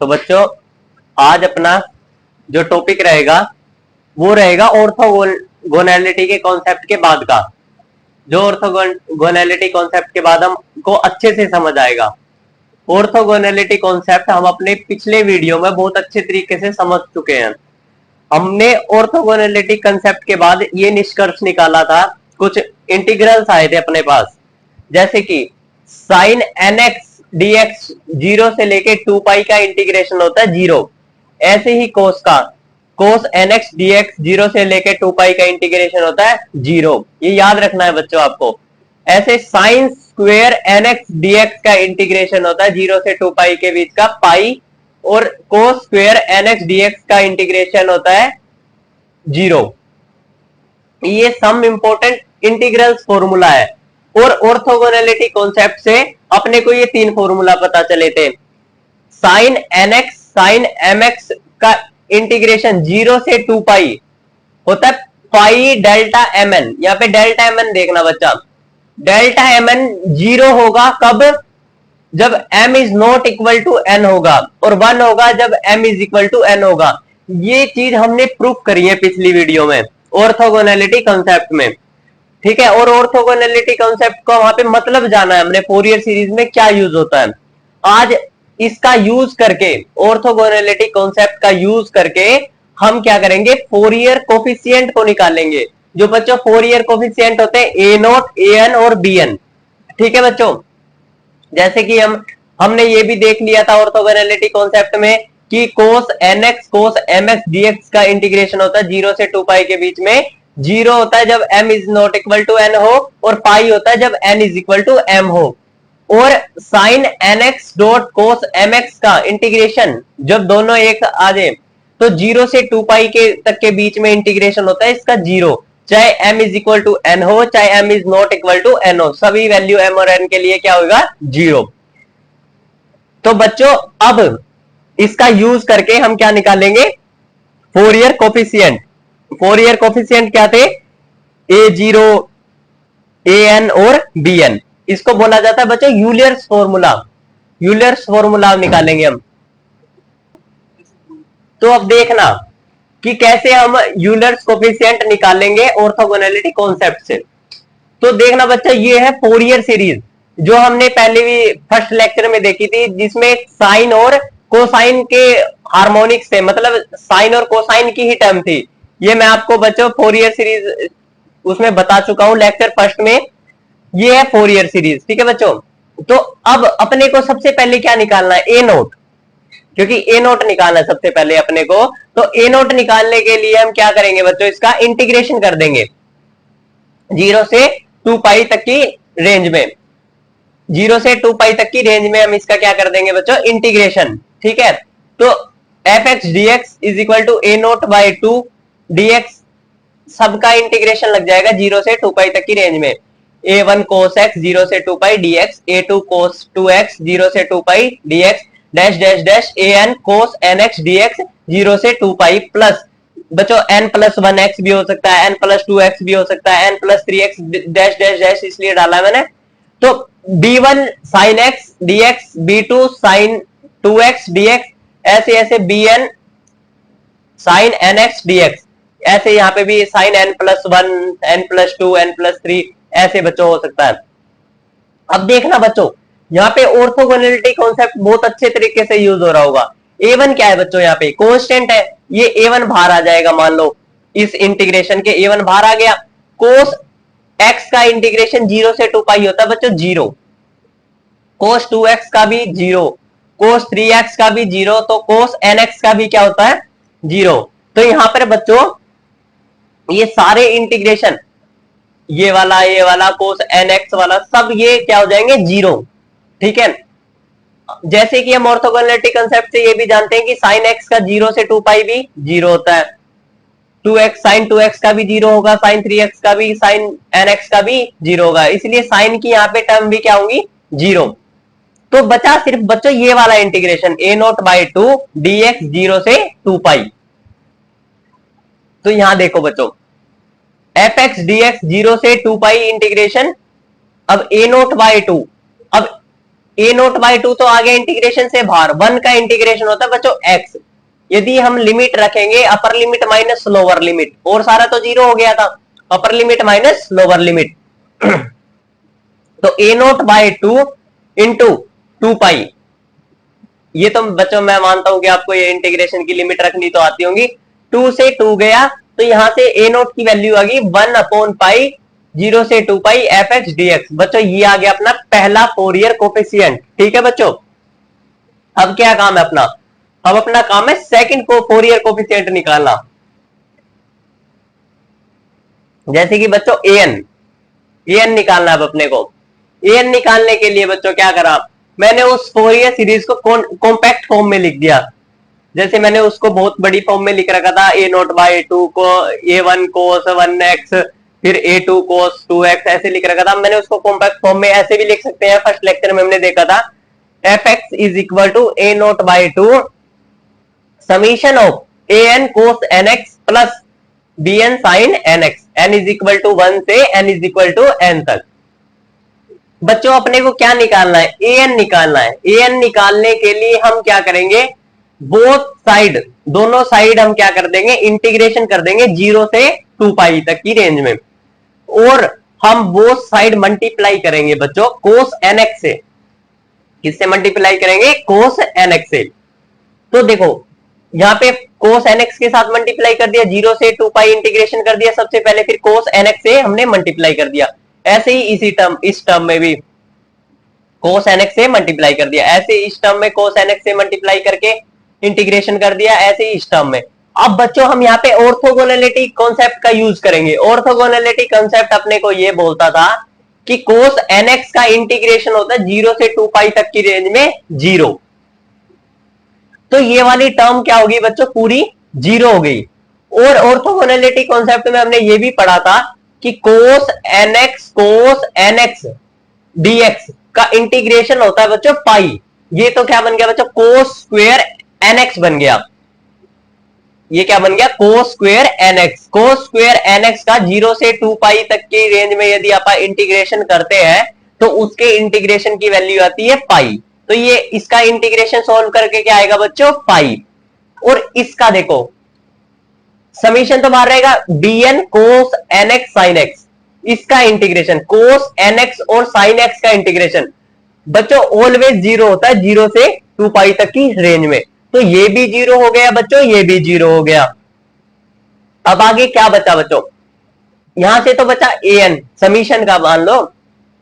तो बच्चों आज अपना जो टॉपिक रहेगा वो रहेगा ऑर्थोगोनैलिटी के कॉन्सेप्ट के बाद का। जो ऑर्थोगोनैलिटी कॉन्सेप्ट के बाद हमको अच्छे से समझ आएगा। ऑर्थोगोनैलिटी कॉन्सेप्ट हम अपने पिछले वीडियो में बहुत अच्छे तरीके से समझ चुके हैं। हमने ऑर्थोगोनैलिटी कॉन्सेप्ट के बाद ये निष्कर्ष निकाला था, कुछ इंटीग्रल्स आए थे अपने पास, जैसे कि साइन nx dx 0 से लेके 2 पाई का इंटीग्रेशन होता है 0। ऐसे ही कोस का कोस nx dx 0 से लेके 2 पाई का इंटीग्रेशन होता है 0। ये याद रखना है बच्चों आपको। ऐसे साइन स्क्वायर nx dx का इंटीग्रेशन होता है 0 से 2 पाई के बीच का पाई, और कोस स्क्वायर nx dx का इंटीग्रेशन होता है 0। ये सम इंपॉर्टेंट इंटीग्रल्स फॉर्मूला है। और ऑर्थोगोनैलिटी कॉन्सेप्ट से अपने को ये 3 फॉर्मूला पता चले थे। साइन nx साइन mx का इंटीग्रेशन 0 से 2 पाई होता है पाई डेल्टा mn। यहाँ पे डेल्टा mn देखना बच्चा, डेल्टा mn 0 होगा कब? जब m is not equal to n होगा, और 1 होगा जब m is equal to n होगा। ये चीज हमने प्रूफ करी है पिछली वीडियो में ऑर्थोगोनैलिटी कॉन्सेप्ट में, ठीक है। और ऑर्थोगोनैलिटी कॉन्सेप्ट को वहां पे मतलब जाना है हमने, फोरियर सीरीज में क्या यूज होता है। आज इसका यूज करके, ऑर्थोगोनैलिटी कॉन्सेप्ट का यूज करके हम क्या करेंगे, फोरियर कोफिशिएंट को निकालेंगे। जो बच्चों फोरियर कोफिशिएंट होते हैं ए नोट, ए एन और बी एन, ठीक है बच्चों। जैसे कि हमने ये भी देख लिया था ऑर्थोगोनैलिटी कॉन्सेप्ट में कि कोस nx कोस mx dx का इंटीग्रेशन होता है 0 से 2 पाई के बीच में। 0 होता है जब m is not equal to n हो, और पाई होता है जब n is equal to m हो। और sine nx dot cos mx का इंटीग्रेशन जब दोनों एक आ जाए तो 0 से 2 पाई के तक के बीच में इंटीग्रेशन होता है इसका 0, चाहे m is equal to n हो चाहे m is not equal to n हो, सभी वैल्यू m और n के लिए क्या होगा, 0। तो बच्चों अब इसका यूज करके हम क्या निकालेंगे, फोरियर कोफिशिएंट। फोरियर कोफिशिएंट क्या थे, a0 an और bn। इसको बोला जाता है बच्चों यूलर्स फॉर्मूला। यूलर्स फॉर्मूला निकालेंगे हम। तो अब देखना कि कैसे हम यूलर्स कोफिशिएंट निकालेंगे ऑर्थोगोनैलिटी कॉन्सेप्ट से। तो देखना बच्चा, ये है फोरियर सीरीज जो हमने पहले भी फर्स्ट लेक्चर में देखी थी, जिसमें साइन और कोसाइन के हार्मोनिक्स थे, मतलब साइन और कोसाइन की ही टर्म थी। ये मैं आपको बच्चों फोरियर सीरीज उसमें बता चुका हूं लेक्चर फर्स्ट में। ये है फोरियर सीरीज, ठीक है बच्चों। तो अब अपने को सबसे पहले क्या निकालना है, ए नोट, क्योंकि ए नोट निकालना है सबसे पहले अपने को। तो ए नोट निकालने के लिए हम क्या करेंगे बच्चों, इसका इंटीग्रेशन कर देंगे 0 से 2 पाई तक की रेंज में। 0 से 2 पाई तक की रेंज में हम इसका क्या कर देंगे बच्चों, इंटीग्रेशन, ठीक है। तो F X D X is equal to A note by 2 D X, सबका इंटीग्रेशन लग जाएगा 0 से 2 पाई तक की रेंज में। a1 cos x 0 से 2 पाई dx, a2 cos 2x 0 से 2 पाई dx, dash dash dash an cos nx dx 0 से 2 पाई, प्लस बच्चों n प्लस 1x भी हो सकता है, n प्लस 2x भी हो सकता है, n plus 3x dash dash dash इसलिए डाला मैंने। तो b1 sin x dx, b2 sin 2x dx, ऐसे ऐसे bn sin nx dx, ऐसे यहाँ पे भी sin n plus 1, n plus 2, n plus 3 ऐसे बच्चों हो सकता है। अब देखना बच्चों, यहाँ पे ऑर्थोगोनैलिटी कॉन्सेप्ट बहुत अच्छे तरीके से यूज हो रहा होगा। a1 क्या है बच्चों, यहाँ पे कांस्टेंट है, ये a1 बाहर आ जाएगा। मान लो इस इंटीग्रेशन के a1 बाहर आ गया। कोस x का इंटीग्रेशन 0 से 2 पाई होता है बच्चों 0, कोस 2x का भी 0, कोस 3x का भी 0, तो कोस nx का भी क्या होता है 0। तो यहां पर बच्चों ये सारे इंटीग्रेशन, ये वाला कोस nx वाला, सब ये क्या हो जाएंगे 0, ठीक है। जैसे कि हम ऑर्थोगोनैलिटी कांसेप्ट से ये भी जानते हैं कि साइन x का 0 से 2 पाई भी 0 होता है, 2x साइन 2x का भी 0 होगा, साइन 3x का भी, साइन nx का भी 0 होगा, इसलिए साइन की यहाँ पे टर्म भी क्या होंगी 0। तो बचा सिर्फ बच्चों ये वाला integration a note by 2 dx 0 से 2 पाई। तो यहां देखो बच्चों एफ एक्स dx 0 से 2 पाई इंटीग्रेशन, अब a नोट बाई 2, अब ए नोट बाई टू तो आ गया इंटीग्रेशन से बाहर, वन का इंटीग्रेशन होता है बच्चों एक्स। यदि हम लिमिट रखेंगे upper limit minus lower limit, और सारा तो जीरो हो गया था, upper limit minus lower limit तो a note by two into two pi, ये तो बच्चों मैं मानता हूं कि आपको ये इंटीग्रेशन की लिमिट रखनी तो आती होंगी। टू से टू गया तो यहां से ए नोट की वैल्यू आ गई 1/पाई, 0 से 2 पाई एफ एक्स डी एक्स। बच्चों ये आ गया अपना पहला फोरियर कोफिशिएंट। ठीक है बच्चों, अब क्या काम है अपना, अब अपना काम है सेकंड को फोरियर कोफिशिएंट निकालना। जैसे कि बच्चों एन निकालना है अब अपने को। एन निकालने के लिए बच्चों क्या करा, मैंने उस फोरियर सीरीज को कॉम्पैक्ट फॉर्म में लिख दिया। जैसे मैंने उसको बहुत बड़ी फॉर्म में लिख रखा था, ए नोट बाई टू को ए1 कोस 1x, फिर ए2 कोस 2x ऐसे लिख रखा था। मैंने उसको कॉम्पैक्ट फॉर्म में ऐसे भी लिख सकते हैं, फर्स्ट लेक्चर में हमने देखा था, F X is equal to A note by two summation of A N cos N X plus B N sine N X, N is equal to 1 से N is equal to N तक। बच्चों अपने को क्या निकालना है, A N निकालना है। ए एन निकालने के लिए हम क्या करेंगे, बोथ साइड, दोनों साइड हम क्या कर देंगे, इंटीग्रेशन कर देंगे 0 से 2 पाई तक की रेंज में, और हम बोथ साइड मल्टीप्लाई करेंगे बच्चों कोस एन एक्स से। किससे मल्टीप्लाई करेंगे, कोस एन एक्स से। तो देखो यहां पे कोस एन एक्स के साथ मल्टीप्लाई कर दिया, 0 से 2 पाई इंटीग्रेशन कर दिया सबसे पहले, फिर कोस एन एक्स से हमने मल्टीप्लाई कर दिया। ऐसे ही इस टर्म में भी कोस एन एक्स से मल्टीप्लाई कर दिया, ऐसे इस टर्म में कोस एन एक्स से मल्टीप्लाई करके इंटीग्रेशन कर दिया, ऐसे ही इस टर्म में। अब बच्चों हम यहाँ पे ऑर्थोगोनैलिटी कॉन्सेप्ट का यूज करेंगे। ऑर्थोगोनैलिटी कॉन्सेप्ट अपने को ये बोलता था कि कोस एन एक्स का इंटीग्रेशन होता है 0 से 2 पाई तक की रेंज में 0। तो ये वाली टर्म क्या होगी बच्चों, पूरी 0 हो गई। और ऑर्थोगोनैलिटी कॉन्सेप्ट में हमने ये भी पढ़ा था कि कोस एन एक्स डीएक्स का इंटीग्रेशन होता है बच्चों पाई। ये तो क्या बन गया बच्चों, कोस स्क्वायर एन एक्स बन गया। ये क्या बन गया, cos square N X. Cos square N x का 0 से 2 पाई तक की रेंज में यदि आप इंटीग्रेशन करते हैं तो उसके इंटीग्रेशन की वैल्यू आती है पाई। तो ये इसका इंटीग्रेशन सॉल्व करके क्या आएगा बच्चों, पाई। और इसका देखो समीशन तो बाहर रहेगा, bn कोस एन एक्स साइन एक्स, इसका इंटीग्रेशन कोस एन एक्स और साइन एक्स का इंटीग्रेशन बच्चों ऑलवेज 0 होता है 0 से 2 पाई तक की रेंज में। तो ये भी 0 हो गया बच्चों, ये भी 0 हो गया। अब आगे क्या बचा बच्चों, यहां से तो बचा an, समीशन का मान लो,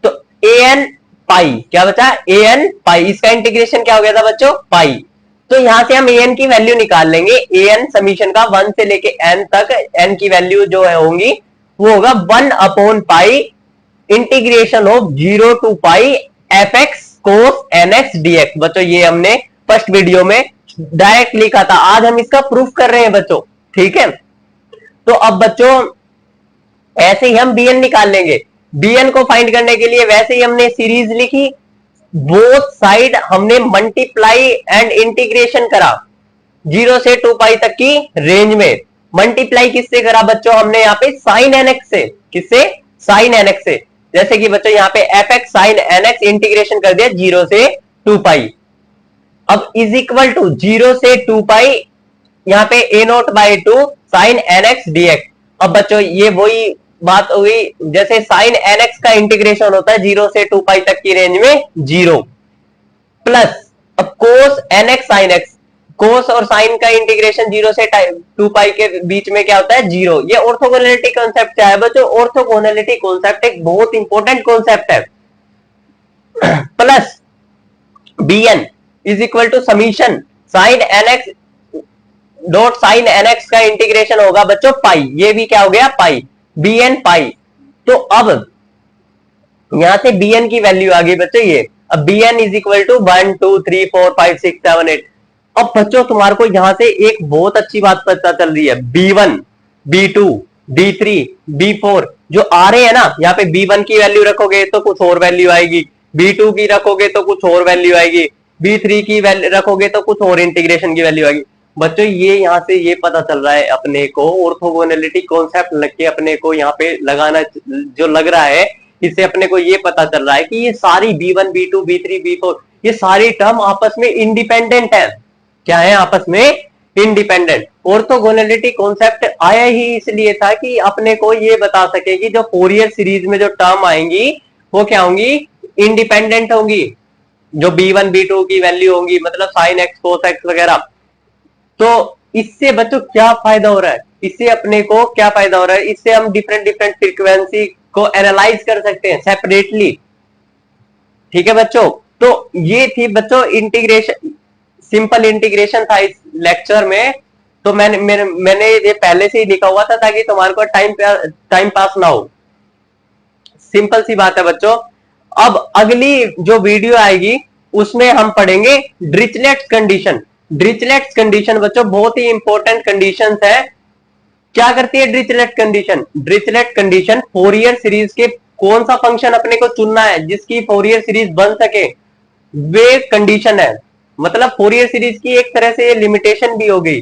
तो an पाई क्या बचा, an पाई, इसका इंटीग्रेशन क्या हो गया था बच्चों, पाई। तो यहां से हम an की वैल्यू निकाल लेंगे, an समीशन का 1 से लेके n तक, n की वैल्यू जो है होंगी वो होगा 1/पाई integration of 0 to pi f x cos N x d x. बच्चों ये हमने फर्स्ट वीडियो में डायरेक्ट लिखा था, आज हम इसका प्रूफ कर रहे हैं बच्चों। ठीक है, तो अब बच्चों ऐसे ही हम bn निकाल लेंगे। bn को फाइंड करने के लिए वैसे ही हमने सीरीज लिखी, बोथ साइड हमने मल्टीप्लाई एंड इंटीग्रेशन करा 0 से 2 पाई तक की रेंज में। मल्टीप्लाई किससे करा बच्चों, हमने यहाँ पे साइन एन एक्स से। किससे, साइन एन एक्स से। जैसे कि बच्चों यहाँ पे F X sine N X integration कर दिया 0 से 2 पाई। अब इज इक्वल टू 0 से 2 पाई, यहाँ पे a note by two sine N x d x. अब बच्चों ये वही बात हुई जैसे साइन एन एक्स का इंटीग्रेशन होता है 0 से 2 पाई तक की रेंज में 0, प्लस अब कोस एन एक्स साइन एक्स, कोस और साइन का इंटीग्रेशन 0 से 2 पाई के बीच में क्या होता है, 0। ये ऑर्थोगोनैलिटी कॉन्सेप्ट क्या है बच्चों, ऑर्थोगोनैलिटी कॉन्सेप्ट एक बहुत इंपॉर्टेंट कॉन्सेप्ट है। Plus bn is equal to summation sine N X dot sine N x का इंटीग्रेशन होगा बच्चों पाई, ये भी क्या हो गया पाई, bn पाई। तो अब यहां से bn की वैल्यू आ गई बच्चों ये, अब bn इज इक्वल टू 1 2 3 4 5 6 7 8। अब बच्चों तुम्हारे को यहां से एक बहुत अच्छी बात पता चल रही है, b1 b2 b3 b4 जो आ रहे हैं ना, यहाँ पे b1 की वैल्यू रखोगे तो कुछ और वैल्यू आएगी, b2 की रखोगे तो कुछ और वैल्यू आएगी, b3 की वैल्यू रखोगे तो कुछ और इंटीग्रेशन की वैल्यू आएगी। बच्चों ये यहाँ से ये पता चल रहा है अपने को, ऑर्थोगोनैलिटी कॉन्सेप्ट लग के अपने को यहाँ पे लगाना जो लग रहा है इससे अपने को ये पता चल रहा है कि ये सारी B1 B2 B3 B4 ये सारी टर्म आपस में इंडिपेंडेंट है। क्या है? आपस में इंडिपेंडेंट। ऑर्थोगोनैलिटी कॉन्सेप्ट आया ही इसलिए था कि अपने को ये बता सके कि जो फोरियर सीरीज में जो टर्म आएंगी वो क्या होंगी? इंडिपेंडेंट होंगी। जो B1 B2 की वैल्यू होंगी, मतलब साइन एक्स कोस एक्स वगैरह। तो इससे बच्चों क्या फायदा हो रहा है? इससे अपने को क्या फायदा हो रहा है? इससे हम डिफरेंट डिफरेंट फ्रीक्वेंसी को एनालाइज कर सकते हैं सेपरेटली। ठीक है बच्चों, तो ये थी बच्चों इंटीग्रेशन, सिंपल इंटीग्रेशन था इस लेक्चर में। तो मैंने ये पहले से ही लिखा हुआ था ताकि तुम्हारे को टाइम पास ना हो। सिंपल सी बात है बच्चों। अब अगली जो वीडियो आएगी उसमें हम पढ़ेंगे ड्रिचलेट्स कंडीशन। ड्रिचलेट्स कंडीशन बच्चों बहुत ही इंपॉर्टेंट कंडीशंस है। क्या करती है Dirichlet condition? Dirichlet condition Fourier series के कौन सा फंक्शन अपने को चुनना है जिसकी फोरियर सीरीज बन सके, वे कंडीशन है। मतलब फोरियर सीरीज की एक तरह से लिमिटेशन भी हो गई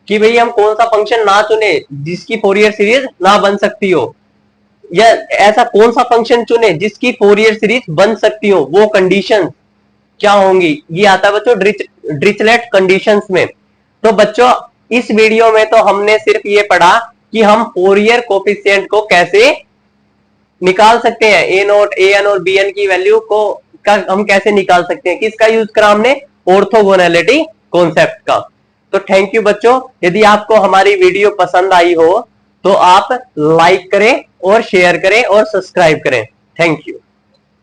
कि भाई हम कौन सा फंक्शन ना चुने जिसकी फोरियर सीरीज ना बन सकती हो, या ऐसा कौन सा फंक्शन चुने जिसकी फोरियर सीरीज बन सकती हो, वो कंडीशन क्या होंगी, ये आता है बच्चों ड्रिचलेट कंडीशंस में। तो बच्चों इस वीडियो में तो हमने सिर्फ ये पढ़ा कि हम फोरियर कोफिशिएंट को कैसे निकाल सकते हैं, ए नोट ए एन और बी एन की वैल्यू को हम कैसे निकाल सकते हैं। किसका यूज करा हमने? ऑर्थोगोनैलिटी कॉन्सेप्ट का। तो थैंक यू बच्चों। यदि आपको हमारी वीडियो पसंद आई हो तो आप लाइक करें और शेयर करें और सब्सक्राइब करें। Thank you.